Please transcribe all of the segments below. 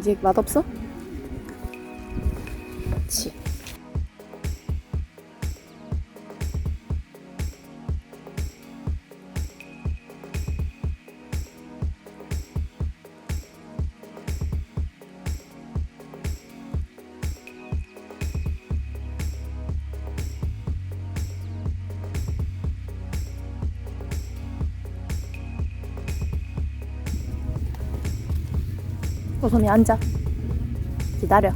이제 맛없어? 그치. 호솜이 앉아. 기다려.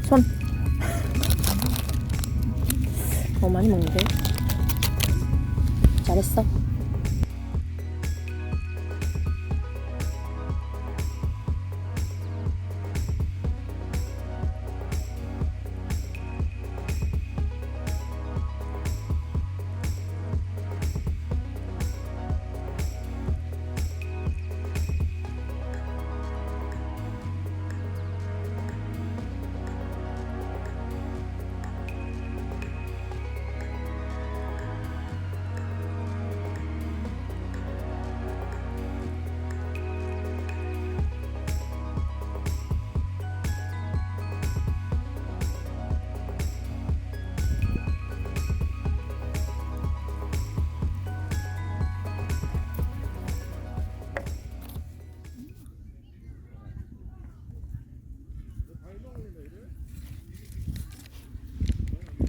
손. 너무 많이 먹는데? 잘했어.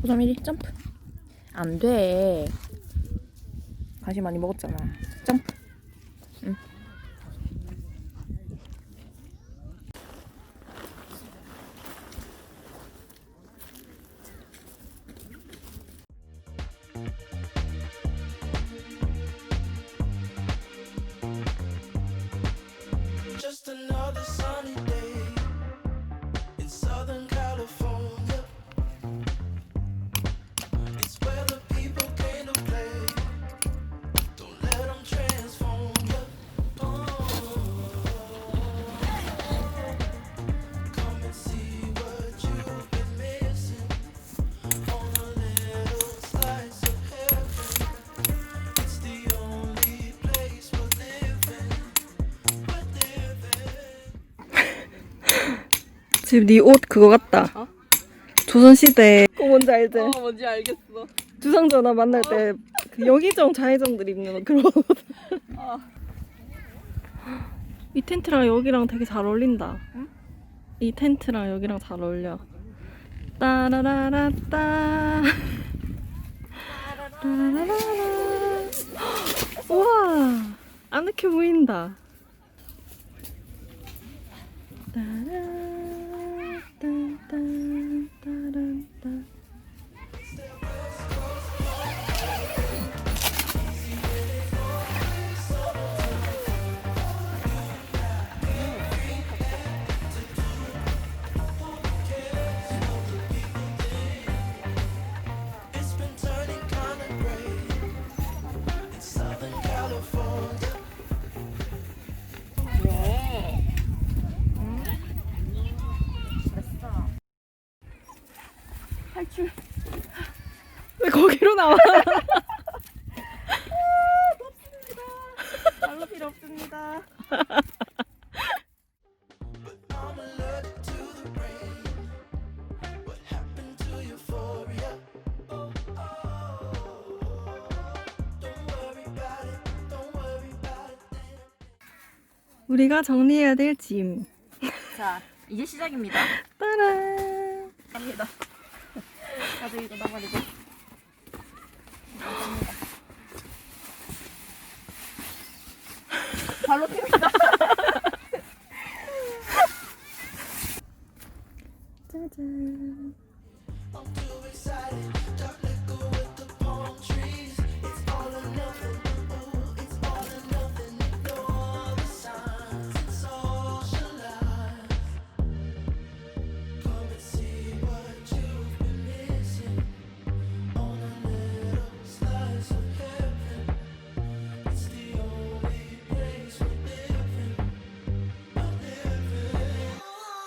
호솜이 점프. 안 돼. 간식 많이 먹었잖아. 점프. 응. Just another sunny day in Southern California. It's where the people came to play. Don't let them transform you. Come and see what you've been missing on a little slice of heaven. It's the only place we're living. 지금 네 옷 그거 같다. 어? 조선시대 그거 뭔지 알지? 뭔지 알겠어. 주상전화 만날 때 그 여기정 좌회정들 입는 그런 옷. 이 텐트랑 여기랑 되게 잘 어울린다. 응? 이 텐트랑 여기랑 잘 어울려. 따라라라따. 따라라라. 우와, 아늑해 보인다. 따라따따따란따. It's been turning kind of gray in Southern California. 탈출. 왜 거기로 나와? 말로 필요 없습니다. But I'm allergic to the rain. What happened to euphoria? Oh, don't worry about it. Don't worry about it. 우리가 정리해야 될 짐. 자, 이제 시작입니다. 따란. 갑니다. 가족이도 나가리고. 발로 틉니다. 짜잔. I'm too excited. Dark liquor with the palm trees. It's all or nothing. Ooh, it's all or nothing. Ignore the signs and socialize. Come and see what you've been missing on a little slice of heaven. It's the only place we're living.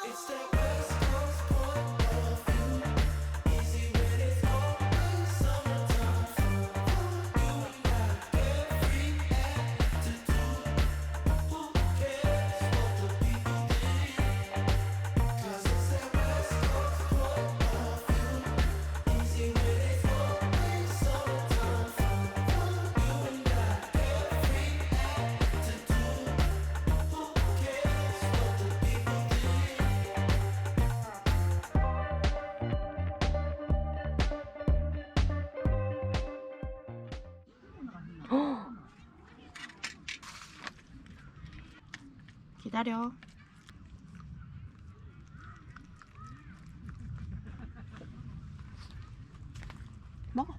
It's that West Coast point. 기다려. 먹어.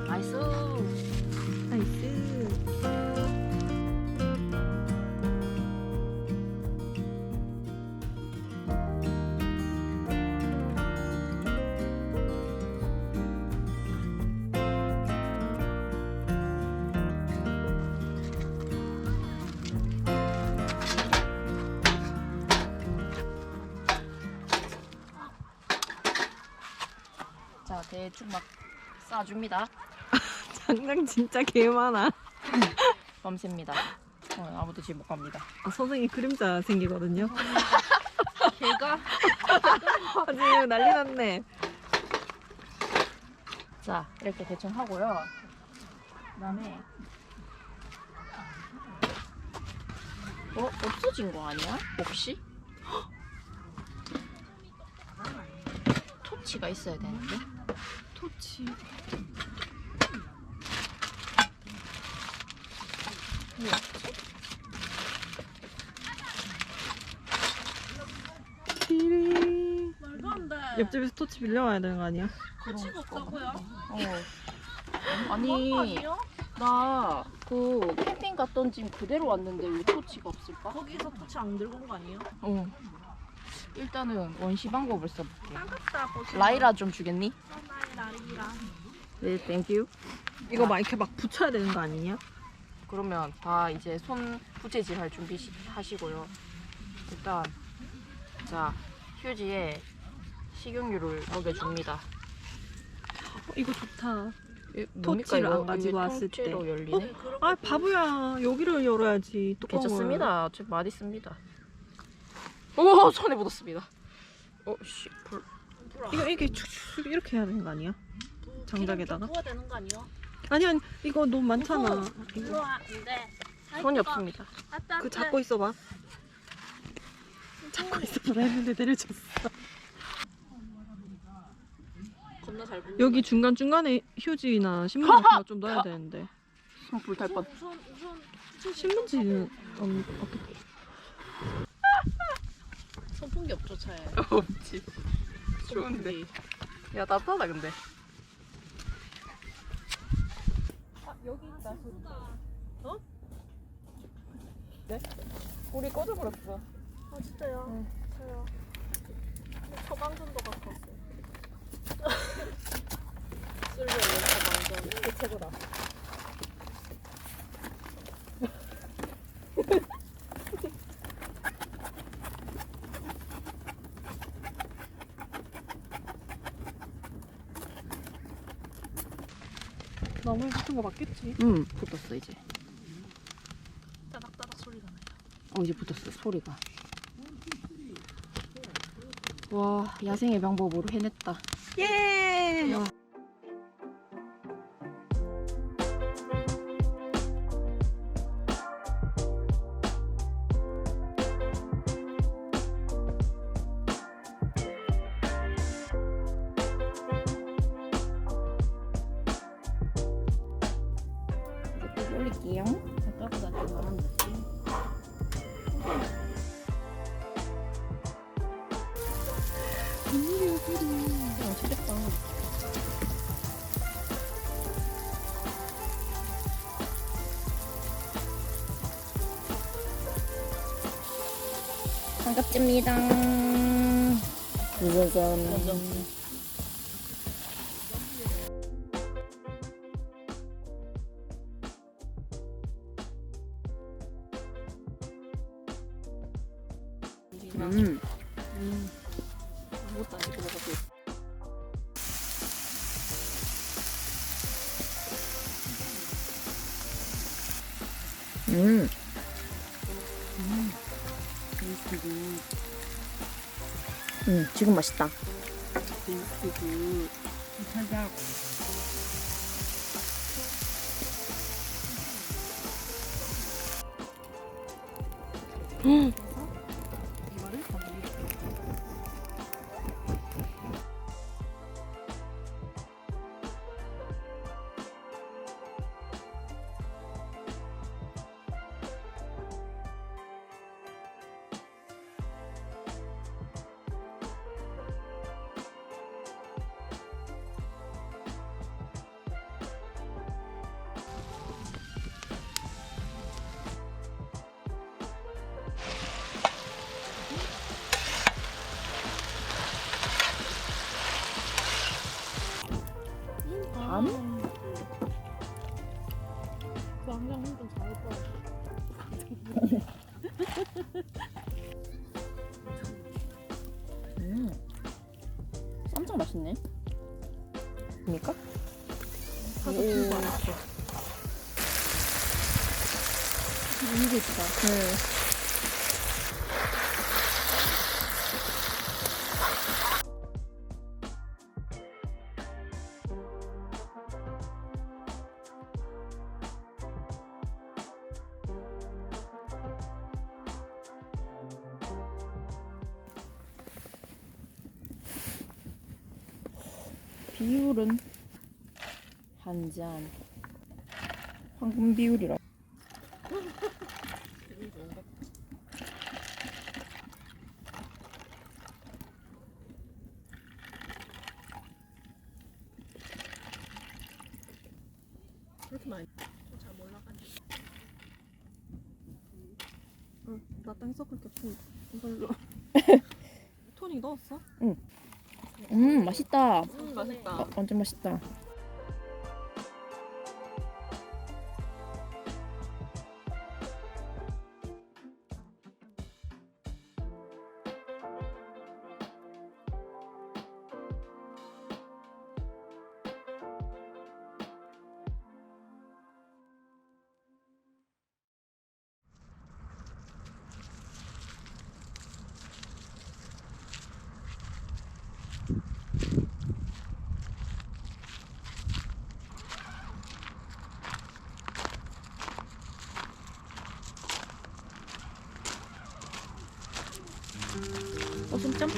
나이스. 나이스. 자, 대충 막 쏴줍니다. 장난 진짜 개 많아. 밤새입니다. 아무도 집 못 갑니다. 아, 선생님 그림자 생기거든요. 걔가 지금 난리 났네. 자, 이렇게 대충 하고요. 그다음에 없어진 거 아니야? 혹시? 토치가 있어야 되는데. 토치. 띠링. 말도 안 돼. 옆집에서 토치 빌려와야 되는 거 아니야? 토치가 없다고요? 아니, 나 그 캠핑 갔던 집 그대로 왔는데 왜 토치가 없을까? 거기서 토치 안 들고 온 거 아니에요? 일단은 원시 방법을 써볼게. 따갑다 보시. 라이라 좀 주겠니? 라이라. 네, 땡큐. 이거 막 이렇게 막 붙여야 되는 거 아니냐? 그러면 다 이제 손 부채질 할 준비 하시고요. 일단 자, 휴지에 식용유를 먹여줍니다. 이거 좋다. 뭡니까, 토치를 이거? 안 가지고 이게 왔을 때. 통째로 열리네. 아 바보야. 여기를 열어야지. 뚜껑을. 괜찮습니다. 저 맛있습니다. 오, 손에 묻었습니다. 씨, 불. 이게 축축 이렇게 해야 되는 거 아니야? 장작에다가? 부어야 되는 거 아니에요? 아니 이거 너무 많잖아. 일로 와. 안 돼. 손이 없습니다. 아따. 그 잡고 있어봐. 잡고 있어봐. 했는데 내려졌어. 겁나 잘 부어. 여기 중간 중간에 휴지나 신문 같은 거 좀 넣어야 되는데. 손 불탈 뻔. 우선 신문지는 없겠다. 선풍기 없죠 차에. 없지. 좋은데. 야, 따뜻하다 근데. 여기 있다. 네? 우리 꺼져버렸어. 아 진짜요? 저요. 처방전도 갖고 왔어요. 쓸려 처방전. 이게 최고다. 나물 같은 거 맞겠지? 응, 붙었어 이제. 따닥따닥 소리가 나요. 이제 붙었어 소리가. 와, 야생의 방법으로 해냈다. 예! 와. 올릴게요. 아까보다 좀 나은 느낌. 맛있겠다. 반갑습니다. 짜잔. 아무것도 안 찍고 먹어도 지금 맛있다. 살짝 이거를 다 밤? 그 항상 운동 잘할 거야. 쌈장 맛있네. 입니까? 가서 들고 와. 너무 예쁘다. 비율은 한 잔. 황금 비율이라. 그렇게 많이. 잘 몰라가지고. 응, 나땅 섞을 게 없으니까 이걸로. 토닉 넣었어? 맛있다. 맛있다. 완전 맛있다. 오순점?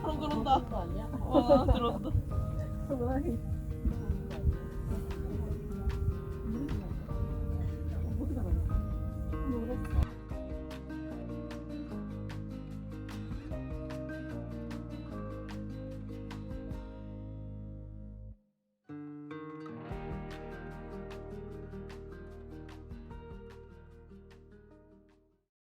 그런다. 거 아니야? 들었다. 모르겠어.